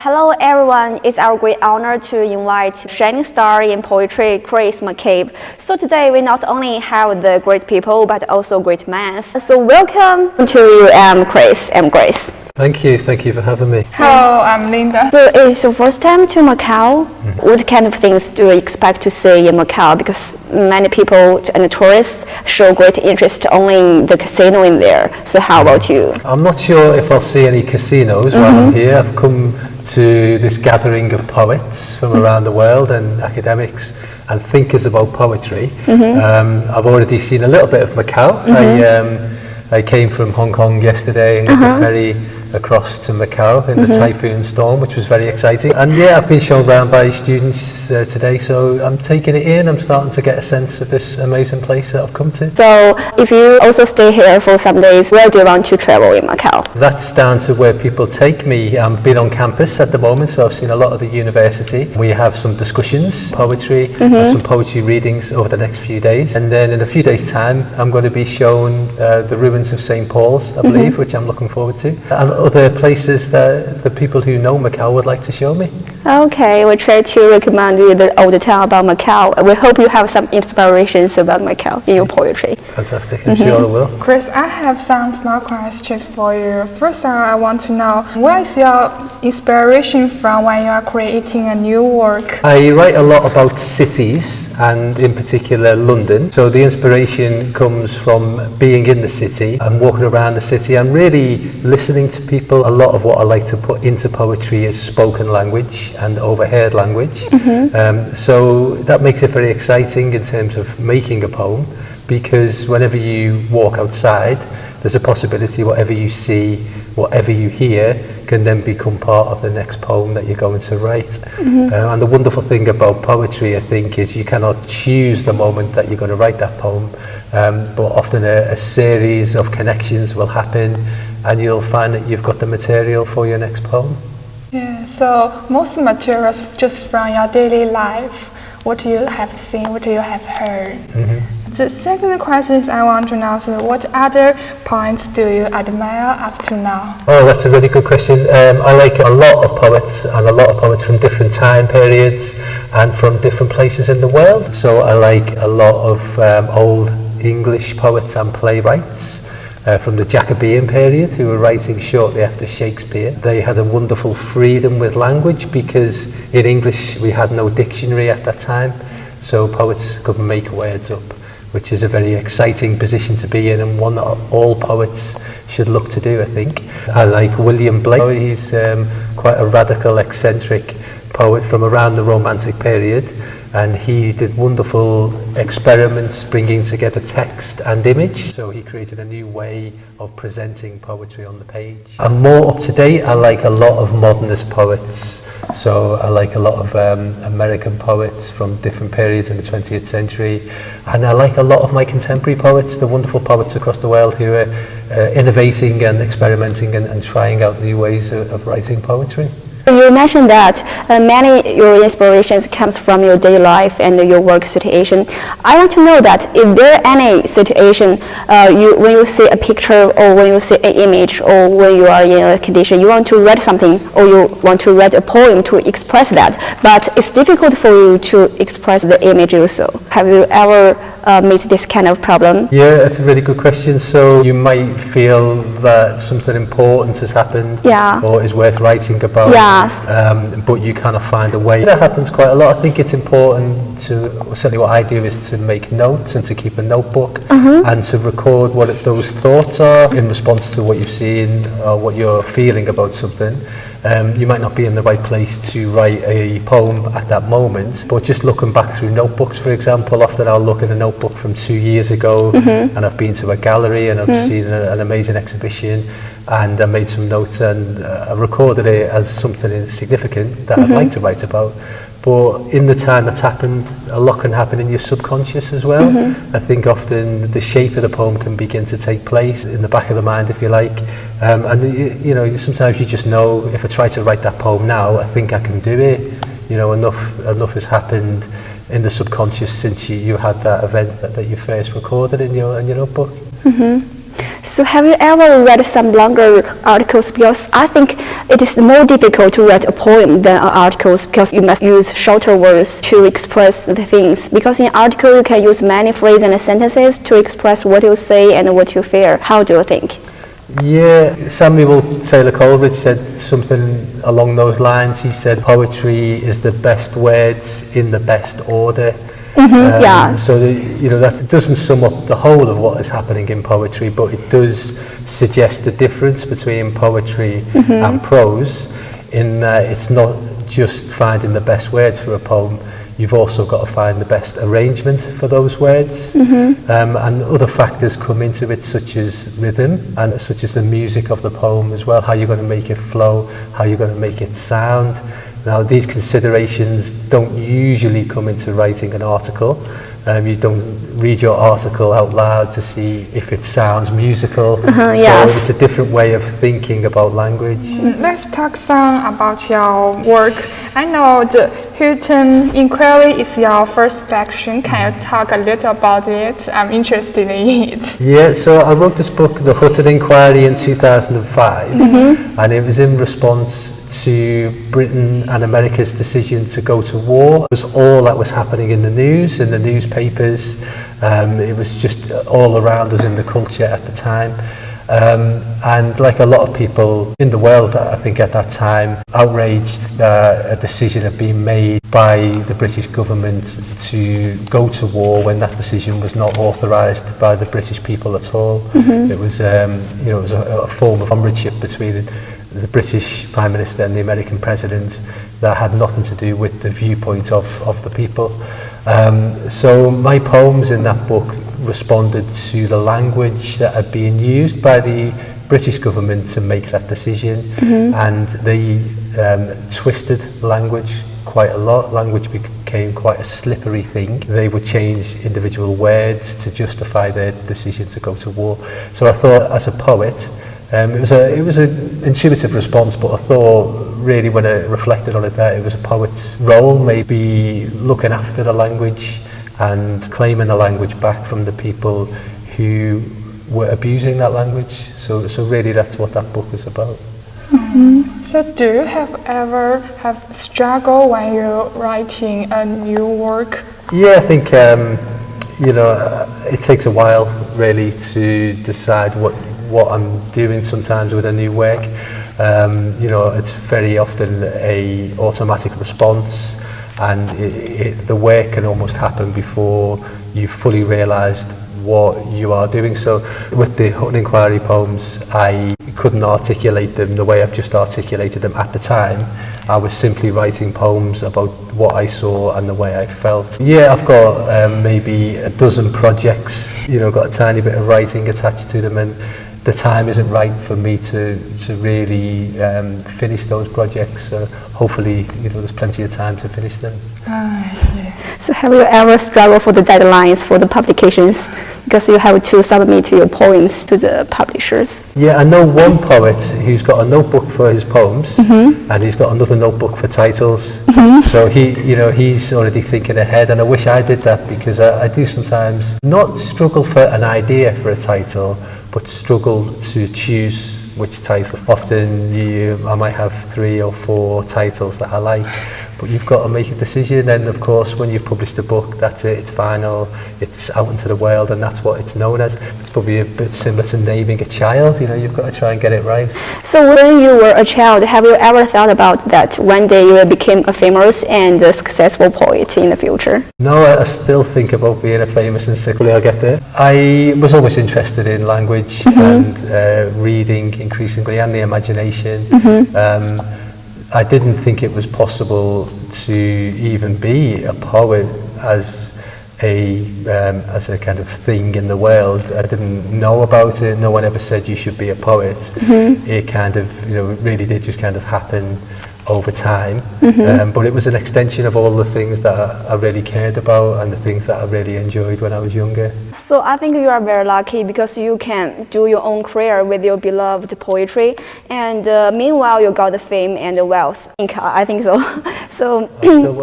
Hello everyone, it's our great honor to invite shining star in poetry, Chris McCabe. So today we not only have the great people but also great men. So welcome to you, Chris and Grace. Thank you for having me. Hello, I'm Linda. So it's your first time to Macau. What kind of things do you expect to see in Macau? Because many people and tourists show great interest only in the casino in there. So how about you? I'm not sure if I'll see any casinos while I'm here. I've come to this gathering of poets from around the world and academics and thinkers about poetry. I've already seen a little bit of Macau. I came from Hong Kong yesterday and got the ferry across to Macau in the typhoon storm, which was very exciting. And yeah, I've been shown around by students today, so I'm taking it in. I'm starting to get a sense of this amazing place that I've come to. So if you also stay here for some days, where do you want to travel in Macau? That's down to where people take me. I'm been on campus at the moment, so I've seen a lot of the university. We have some discussions, poetry, and some poetry readings over the next few days. And then in a few days' time, I'm going to be shown the ruins of St. Paul's, I believe, which I'm looking forward to. And other places that the people who know Macau would like to show me. Okay, we'll try to recommend you all the time about Macau. We hope you have some inspirations about Macau in your poetry. Fantastic, I'm sure I will. Chris, I have some small questions for you. First, I want to know, where is your inspiration from when you are creating a new work? I write a lot about cities, and in particular London. So the inspiration comes from being in the city and walking around the city and really listening to people. A lot of what I like to put into poetry is spoken language and overheard language. So that makes it very exciting in terms of making a poem, because whenever you walk outside, there's a possibility whatever you see, whatever you hear, can then become part of the next poem that you're going to write. And the wonderful thing about poetry, I think, is you cannot choose the moment that you're going to write that poem, but often a series of connections will happen and you'll find that you've got the material for your next poem. Yeah, so most materials just from your daily life, what you have seen, what you have heard. The second question is I want to know, so what other poets do you admire up to now? Oh, that's a really good question. I like a lot of poets and a lot of poets from different time periods and from different places in the world. So I like a lot of old English poets and playwrights from the Jacobean period who were writing shortly after Shakespeare. They had a wonderful freedom with language because in English we had no dictionary at that time, so poets could make words up, which is a very exciting position to be in and one that all poets should look to do, I think. I like William Blake. He's quite a radical, eccentric poet from around the Romantic period, and he did wonderful experiments bringing together text and image. So he created a new way of presenting poetry on the page. I'm more up to date. I like a lot of modernist poets. So I like a lot of American poets from different periods in the 20th century. And I like a lot of my contemporary poets, the wonderful poets across the world who are innovating and experimenting and trying out new ways of writing poetry. You mentioned that many your inspirations comes from your daily life and your work situation. I want to know that is there any situation when you see a picture or when you see an image or when you are in a condition you want to write something or you want to write a poem to express that, but it's difficult for you to express the image also. Have you ever meet this kind of problem? Yeah, that's a really good question. So you might feel that something important has happened or is worth writing about, but you kind of find a way. That happens quite a lot. I think it's important to, certainly what I do is to make notes and to keep a notebook and to record what those thoughts are in response to what you've seen or what you're feeling about something. You might not be in the right place to write a poem at that moment, but just looking back through notebooks, for example, often I'll look at a notebook from 2 years ago and I've been to a gallery and I've seen an amazing exhibition and I made some notes and I recorded it as something significant that I'd like to write about. But in the time that's happened, a lot can happen in your subconscious as well. I think often the shape of the poem can begin to take place in the back of the mind, if you like. And you know, sometimes you just know, if I try to write that poem now, I think I can do it. You know, enough has happened in the subconscious since you had that event that you first recorded in your notebook. So have you ever read some longer articles? Because I think it is more difficult to write a poem than articles because you must use shorter words to express the things. Because in an article you can use many phrases and sentences to express what you say and what you feel. How do you think? Yeah, Samuel Taylor Coleridge said something along those lines. He said poetry is the best words in the best order. Yeah. So that doesn't sum up the whole of what is happening in poetry, but it does suggest the difference between poetry and prose, in that it's not just finding the best words for a poem. You've also got to find the best arrangement for those words, and other factors come into it, such as rhythm and such as the music of the poem as well. How you're going to make it flow, how you're going to make it sound. Now, these considerations don't usually come into writing an article. You don't read your article out loud to see if it sounds musical. So yes. It's a different way of thinking about language. Let's talk some about your work. I know the Hilton Inquiry is your first collection. Can you talk a little about it? I'm interested in it. Yeah, so I wrote this book, The Hilton Inquiry, in 2005, and it was in response to Britain and America's decision to go to war. It was all that was happening in the news, in the newspapers. It was just all around us in the culture at the time. And like a lot of people in the world, I think at that time, outraged a decision had been made by the British government to go to war when that decision was not authorised by the British people at all. It was, it was a form of comradeship between the British Prime Minister and the American President that had nothing to do with the viewpoint of the people. So my poems in that book responded to the language that had been used by the British government to make that decision, and they twisted language quite a lot. Language became quite a slippery thing. They would change individual words to justify their decision to go to war. So I thought, as a poet, it was an intuitive response, but I thought really when I reflected on it that it was a poet's role, maybe looking after the language and claiming the language back from the people who were abusing that language. So really that's what that book is about. So do you ever have struggle when you're writing a new work? Yeah, I think it takes a while really to decide what I'm doing sometimes with a new work. It's very often a automatic response, and the work can almost happen before you fully realised what you are doing. So with the Hilton Inquiry poems, I couldn't articulate them the way I've just articulated them at the time. I was simply writing poems about what I saw and the way I felt. Yeah, I've got maybe a dozen projects, got a tiny bit of writing attached to them, and the time isn't right for me to really finish those projects. So hopefully, there's plenty of time to finish them. So have you ever struggled for the deadlines for the publications because you have to submit your poems to the publishers? Yeah, I know one poet who's got a notebook for his poems, and he's got another notebook for titles. So he's already thinking ahead, and I wish I did that, because I do sometimes not struggle for an idea for a title, but struggle to choose which title. Often I might have 3 or 4 titles that I like, but you've got to make a decision, and of course when you've published a book, that's it, it's final, it's out into the world, and that's what it's known as. It's probably a bit similar to naming a child, you've got to try and get it right. So when you were a child, have you ever thought about that one day you will become a famous and a successful poet in the future? No, I still think about being a famous and successful. I'll get there. I was always interested in language and reading increasingly, and the imagination. I didn't think it was possible to even be a poet as a kind of thing in the world. I didn't know about it. No one ever said you should be a poet. It kind of, it really did just kind of happen over time, but it was an extension of all the things that I really cared about and the things that I really enjoyed when I was younger. So I think you are very lucky because you can do your own career with your beloved poetry, and meanwhile you got the fame and the wealth. I think so. So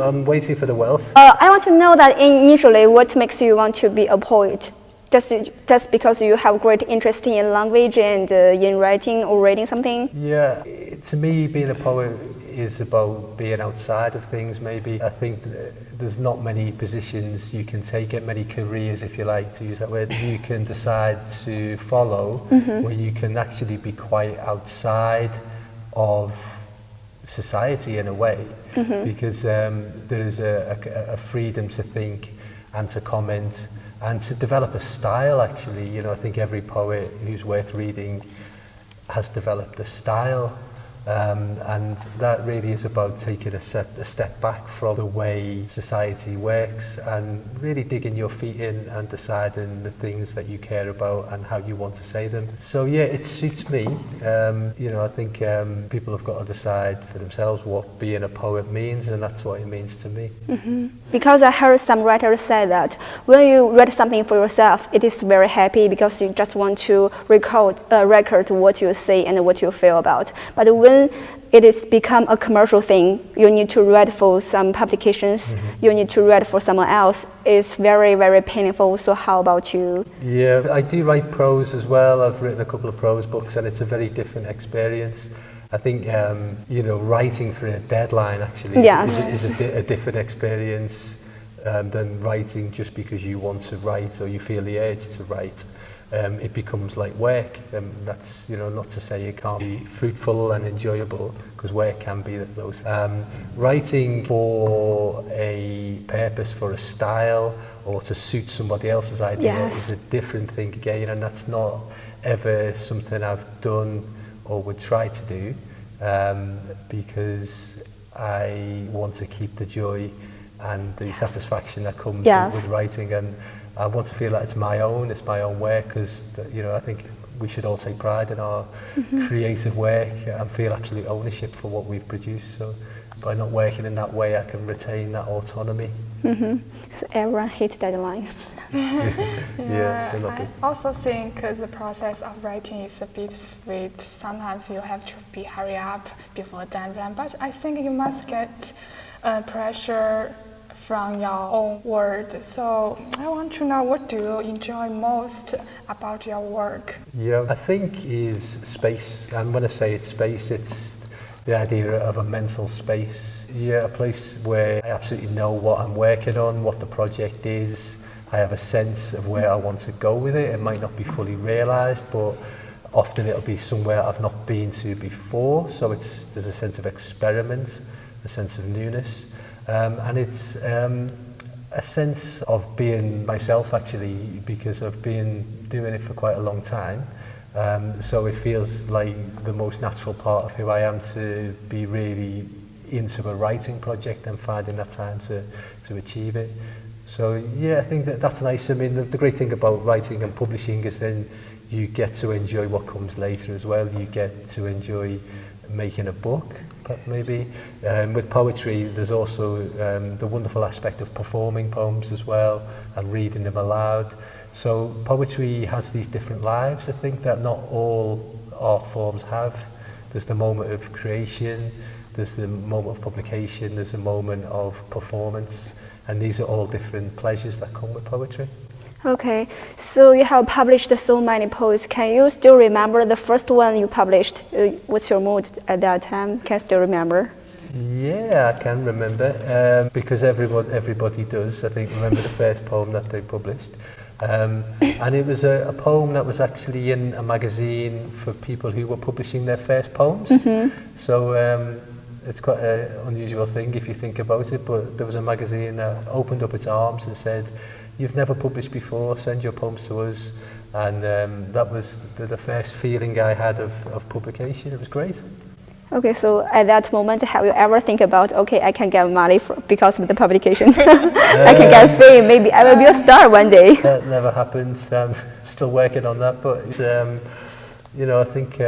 I'm waiting for the wealth. I want to know that initially what makes you want to be a poet? just because you have great interest in language and in writing or reading something? Yeah, to me, being a poet is about being outside of things, maybe. I think there's not many positions you can take it, many careers, if you like, to use that word, you can decide to follow, where you can actually be quite outside of society in a way, because there is a freedom to think and to comment and to develop a style, actually. You know, I think every poet who's worth reading has developed a style, and that really is about taking a step back from the way society works and really digging your feet in and deciding the things that you care about and how you want to say them. So yeah, it suits me. You know, I think people have got to decide for themselves what being a poet means, and that's what it means to me. Because I heard some writers say that when you write something for yourself, it is very happy because you just want to record what you say and what you feel about. But when it is become a commercial thing, you need to write for some publications, you need to write for someone else. It's very, very painful. So how about you? Yeah, I do write prose as well. I've written a couple of prose books, and it's a very different experience. I think, you know, writing for a deadline actually is a different experience than writing just because you want to write or you feel the urge to write. It becomes like work. That's, you know, not to say it can't be fruitful and enjoyable, because work can be those. Writing for a purpose, for a style, or to suit somebody else's idea is a different thing again, and that's not ever something I've done or would try to do, because I want to keep the joy and the satisfaction that comes with writing, and I want to feel that it's my own work, because, you know, I think we should all take pride in our creative work and feel absolute ownership for what we've produced. So by not working in that way, I can retain that autonomy. So everyone hates deadlines. Yeah, they love it. I also think the process of writing is a bit sweet. Sometimes you have to be hurry up before deadline, but I think you must get pressure from your own word. So I want to know, what do you enjoy most about your work? Yeah, I think is space. And when I say it's space, it's the idea of a mental space. Yeah, a place where I absolutely know what I'm working on, what the project is. I have a sense of where I want to go with it. It might not be fully realised, but often it'll be somewhere I've not been to before. So there's a sense of experiment, a sense of newness. And it's a sense of being myself, actually, because I've been doing it for quite a long time. So it feels like the most natural part of who I am to be really into a writing project and finding that time to achieve it. So yeah, I think that's nice. I mean, the great thing about writing and publishing is then you get to enjoy what comes later as well. You get to enjoy making a book, maybe. With poetry, there's also the wonderful aspect of performing poems as well and reading them aloud. So poetry has these different lives, I think, that not all art forms have. There's the moment of creation, there's the moment of publication, there's a moment of performance, and these are all different pleasures that come with poetry. Okay, so you have published so many poems. Can you still remember the first one you published? What's your mood at that time? Can you still remember? Yeah, I can remember, because everybody does, I think, remember the first poem that they published. And it was a poem that was actually in a magazine for people who were publishing their first poems. So it's quite an unusual thing if you think about it, but there was a magazine that opened up its arms and said, "You've never published before, send your poems to us." And that was the first feeling I had of publication. It was great. Okay, so at that moment, have you ever think about, okay, I can get money because of the publication? I can get fame, maybe I will be a star one day. That never happened. I'm still working on that, but you know, I think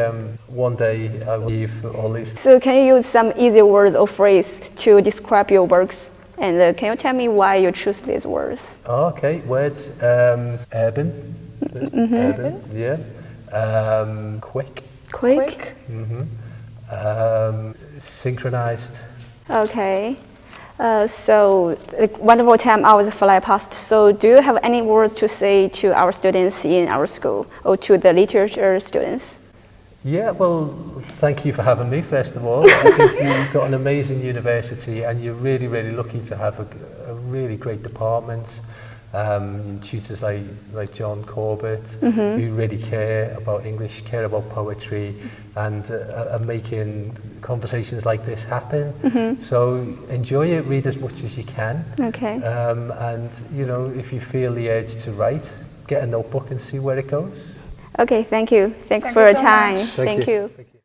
one day I will leave all these. So can you use some easy words or phrase to describe your works? And can you tell me why you choose these words? Oh, okay, words. Urban. Urban, yeah. Quick. Quick? Synchronized. Okay. So wonderful time hours fly past. So do you have any words to say to our students in our school or to the literature students? Yeah, well, thank you for having me, first of all. I think you've got an amazing university and you're really, really lucky to have a really great department. Tutors like John Corbett, who really care about English, care about poetry, and are making conversations like this happen. So enjoy it, read as much as you can. Okay. And, you know, if you feel the urge to write, get a notebook and see where it goes. Okay, thank you. Thanks Thank for you your so time. much. Thank you. Thank you.